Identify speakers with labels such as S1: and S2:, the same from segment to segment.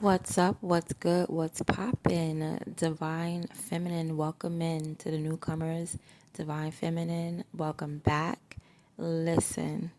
S1: What's up? What's good? What's poppin'? Divine Feminine, welcome in to the newcomers. Divine Feminine, welcome back. Listen,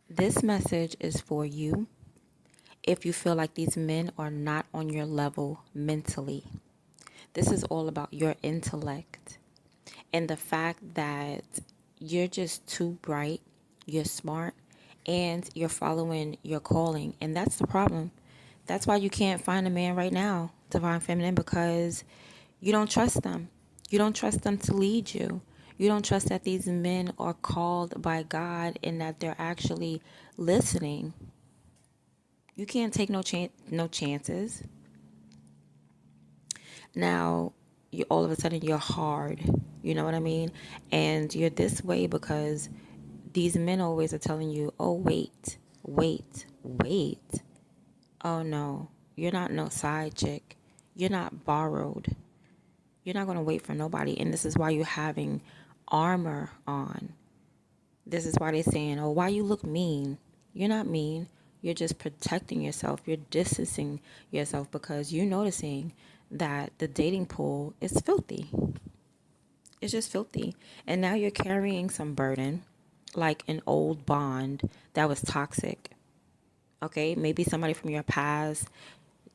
S1: this message is for you if you feel like these men are not on your level mentally. This is all about your intellect and the fact that you're just too bright, you're smart, and you're following your calling. And that's the problem. That's why you can't find a man right now, Divine Feminine, because you don't trust them. You don't trust them to lead you. You don't trust that these men are called by God and that they're actually listening. You can't take no chances. Now, you all of a sudden you're hard. You know what I mean? And you're this way because these men always are telling you, "Oh, wait, wait, wait. Oh no, you're not no side chick. You're not borrowed. You're not going to wait for nobody." And this is why you're having armor on. This is why they're saying, "Oh, why you look mean?" You're not mean. You're just protecting yourself. You're distancing yourself because you're noticing that the dating pool is filthy. It's just filthy. And now you're carrying some burden, like an old bond that was toxic. Okay, maybe somebody from your past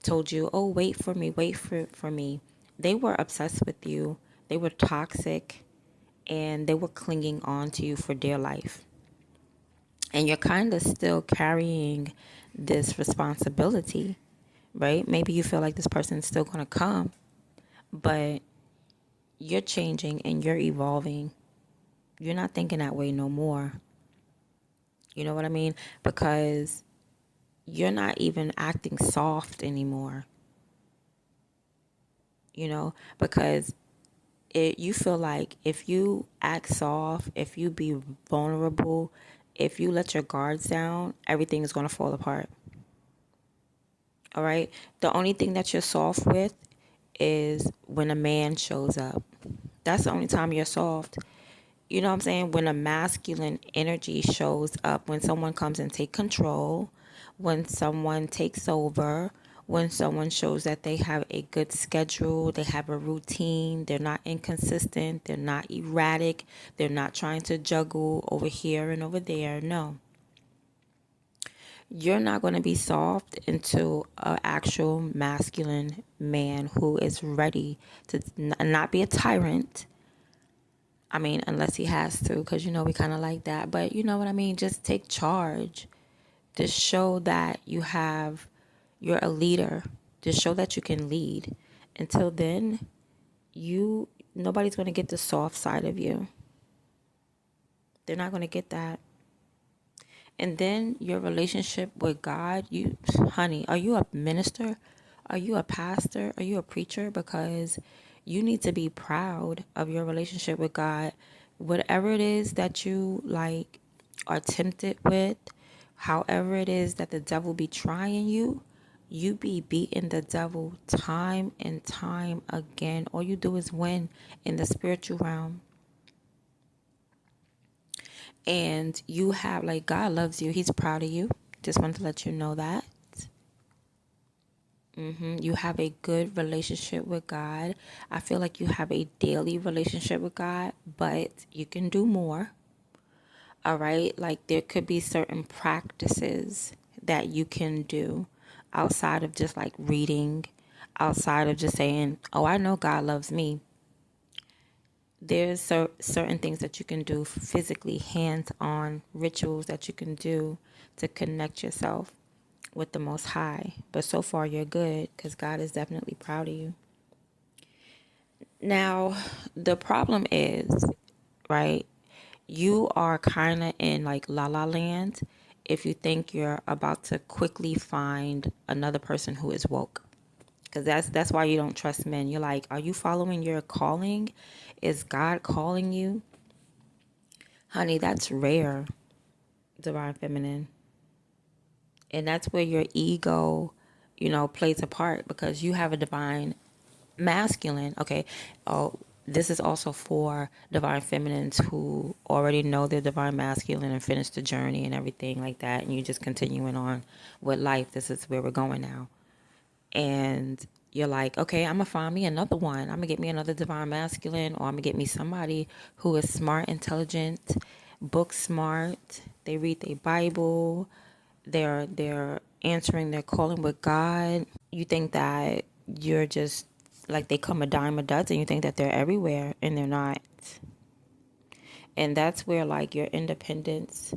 S1: told you, "Oh, wait for me." They were obsessed with you. They were toxic and they were clinging on to you for dear life. And you're kind of still carrying this responsibility, right? Maybe you feel like this person's still going to come, but you're changing and you're evolving. You're not thinking that way no more. You know what I mean? Because you're not even acting soft anymore. Because you feel like if you act soft, if you be vulnerable, if you let your guards down, everything is going to fall apart. All right? The only thing that you're soft with is when a man shows up. That's the only time you're soft. You know what I'm saying? When a masculine energy shows up, when someone comes and take control, when someone takes over, when someone shows that they have a good schedule, they have a routine, they're not inconsistent, they're not erratic, they're not trying to juggle over here and over there. No. You're not going to be soft into an actual masculine man who is ready to not be a tyrant. I mean, unless he has to, because, we kind of like that. But you know what I mean? Just take charge. Just show that you're a leader. Just show that you can lead. Until then, nobody's going to get the soft side of you. They're not going to get that. And then your relationship with God, honey, are you a minister? Are you a pastor? Are you a preacher? Because you need to be proud of your relationship with God. Whatever it is that you are tempted with, however it is that the devil be trying you, you be beating the devil time and time again. All you do is win in the spiritual realm. And you have, God loves you. He's proud of you. Just wanted to let you know that. You have a good relationship with God. I feel like you have a daily relationship with God, but you can do more. All right? Like there could be certain practices that you can do outside of just reading, outside of just saying, "Oh, I know God loves me." There's certain things that you can do physically, hands-on rituals that you can do to connect yourself with the Most High. But so far, you're good because God is definitely proud of you. Now, the problem is, right, you are kind of in la la land if you think you're about to quickly find another person who is woke. Because that's why you don't trust men. You're like, are you following your calling? Is God calling you? Honey, that's rare, Divine Feminine. And that's where your ego, plays a part because you have a divine masculine. Okay. Oh, this is also for divine feminines who already know their divine masculine and finished the journey and everything like that. And you're just continuing on with life. This is where we're going now. and you're like, okay, I'm gonna find me another one. I'm gonna get me another divine masculine, or I'm gonna get me somebody who is smart, intelligent, book smart. They read their Bible. They're answering their calling with God. You think that you're just like they come a dime a dozen. You think that they're everywhere, and they're not. And that's where like your independence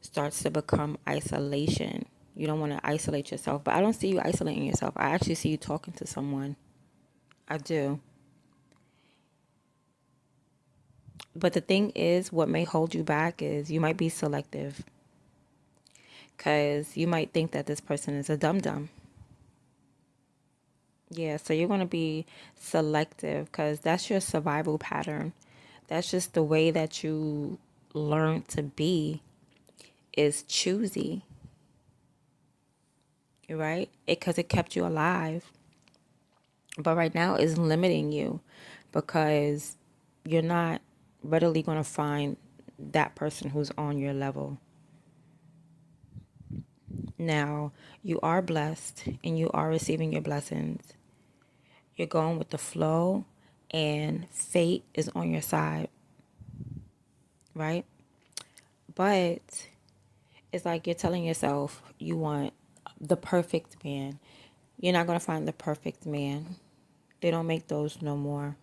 S1: starts to become isolation. You don't want to isolate yourself, but I don't see you isolating yourself. I actually see you talking to someone. I do. But the thing is, what may hold you back is you might be selective, because you might think that this person is a dum dum. Yeah, so you're going to be selective because that's your survival pattern. That's just the way that you learn to be, is choosy, right? Because it kept you alive. But right now it's limiting you because you're not readily going to find that person who's on your level. Now, you are blessed and you are receiving your blessings. You're going with the flow and fate is on your side, right? But it's like you're telling yourself you want the perfect man. You're not going to find the perfect man. They don't make those no more.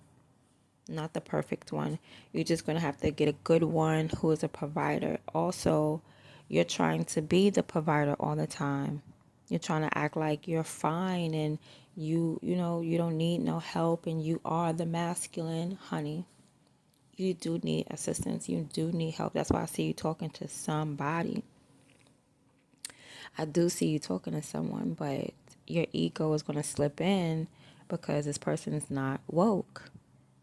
S1: Not the perfect one. You're just going to have to get a good one who is a provider. Also, you're trying to be the provider all the time. You're trying to act like you're fine and you know, you don't need no help and you are the masculine. Honey, you do need assistance. You do need help. That's why I see you talking to somebody. I do see you talking to someone, but your ego is going to slip in because this person is not woke.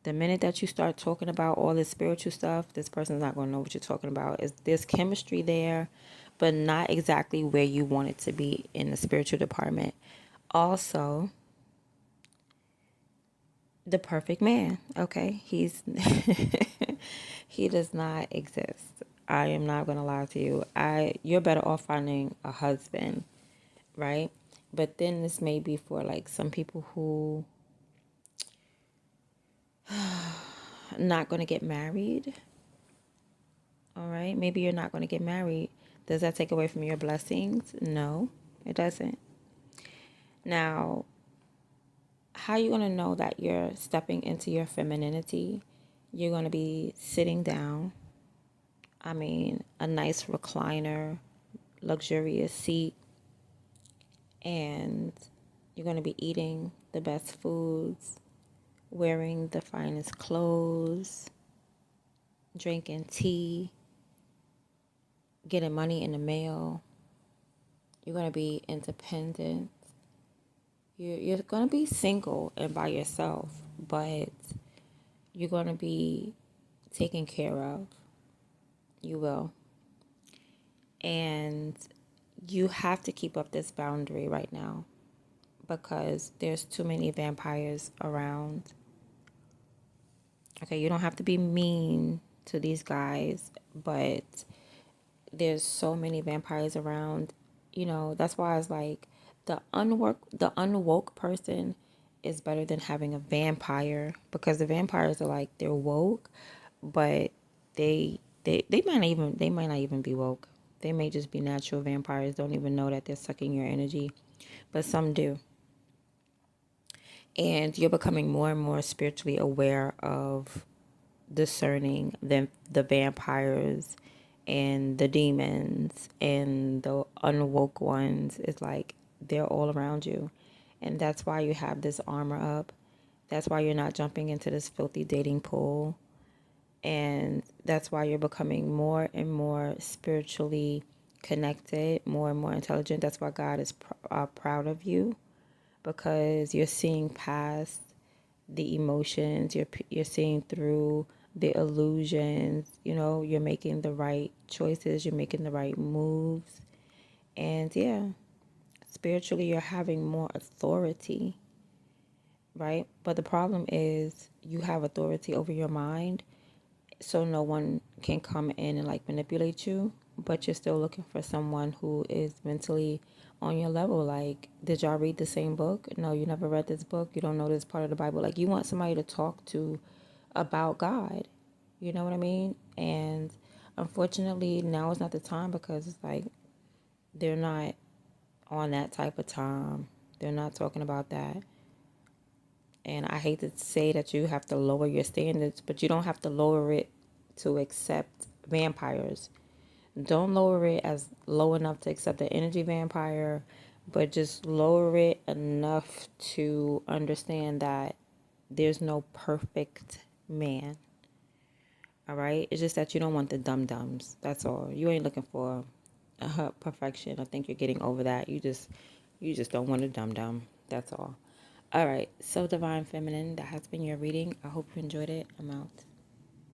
S1: The minute that you start talking about all this spiritual stuff, this person's not going to know what you're talking about. There's chemistry there, but not exactly where you want it to be in the spiritual department. Also, the perfect man, okay? He does not exist. I am not going to lie to you. You're better off finding a husband, right? But then this may be for like some people who not going to get married. All right, maybe you're not going to get married. Does that take away from your blessings? No, it doesn't. Now, how are you going to know that you're stepping into your femininity? You're going to be sitting down. I mean, a nice recliner, luxurious seat, and you're going to be eating the best foods, wearing the finest clothes, drinking tea, getting money in the mail. You're going to be independent. You're going to be single and by yourself, but you're going to be taken care of. You will. And you have to keep up this boundary right now because there's too many vampires around. Okay, you don't have to be mean to these guys, but there's so many vampires around. You know, that's why it's like the unwoke person is better than having a vampire, because the vampires are like, they're woke, but they might not even be woke. They may just be natural vampires, don't even know that they're sucking your energy, but some do. And you're becoming more and more spiritually aware of discerning the vampires and the demons and the unwoke ones. Is like they're all around you, and that's why you have this armor up. That's why you're not jumping into this filthy dating pool, and that's why you're becoming more and more spiritually connected, more and more intelligent. That's why God is proud of you, because you're seeing past the emotions. You're seeing through the illusions. You know, you're making the right choices. You're making the right moves. And yeah, spiritually, you're having more authority, right? But the problem is you have authority over your mind, so no one can come in and like manipulate you. But you're still looking for someone who is mentally on your level. Like, did y'all read the same book? No, you never read this book. You don't know this part of the Bible. Like, you want somebody to talk to about God. You know what I mean? And unfortunately, now is not the time, because it's like they're not on that type of time. They're not talking about that. And I hate to say that you have to lower your standards, but you don't have to lower it to accept vampires. Don't lower it as low enough to accept an energy vampire, but just lower it enough to understand that there's no perfect man. All right? It's just that you don't want the dum-dums. That's all. You ain't looking for perfection. I think you're getting over that. You just don't want a dum-dum. That's all. All right. So, Divine Feminine, that has been your reading. I hope you enjoyed it. I'm out.